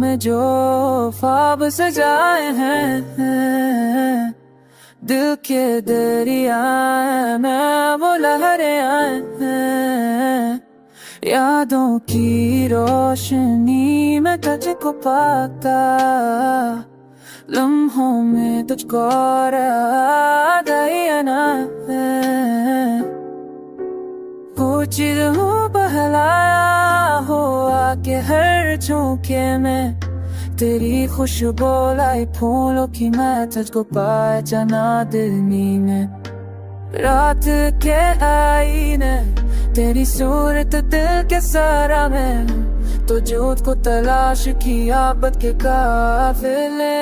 में जो ख्वाब सजाए हैं, दिल के दरिया में वो लहरें आए हैं। यादों की रोशनी में तुझको पाता, लम्हों में तुझको याद आई ना है। कुछ हूँ बहलाया हो आके हर झोंके में, तेरी खुशबू लाई फूलों की मैं तुझको पहचाना दिल में। रात के आईने तेरी सूरत दिल के सारा में, तो झूठ को तलाश किया बद के काफिले।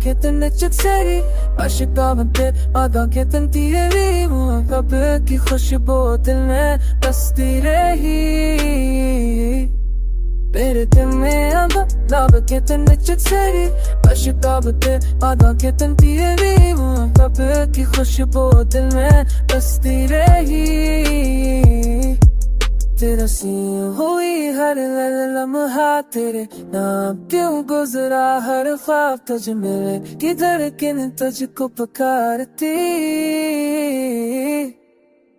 के तन चुकसेरी आशिका बनते आधा के तन तेरी मुहब्बत की खुशबू दिल में बसती रही। मेरे दिल में अब लब के तन चुकसेरी आशिका बनते आधा के तन तेरी मुहब्बत की खुशबू दिल में बसती रही। तेरा सी हुई हर लम्हा तेरे नाम क्यों गुजरा हर ख्वाब तुझ मेरे की धड़कन तुझको पुकारती।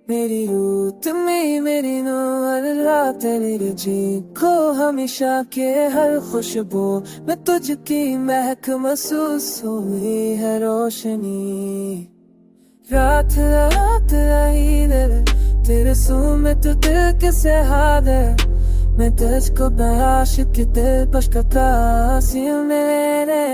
मेरी रूह तुम्हें मेरी नूर रात तेरी जी को हमेशा के हर खुशबू में तुझकी महक महसूस हुई है रोशनी। रात रात आई तेरे सूं में तो दिल के सहाद है, मैं तुझको आशिक के दिल पश का कासिम मेरे।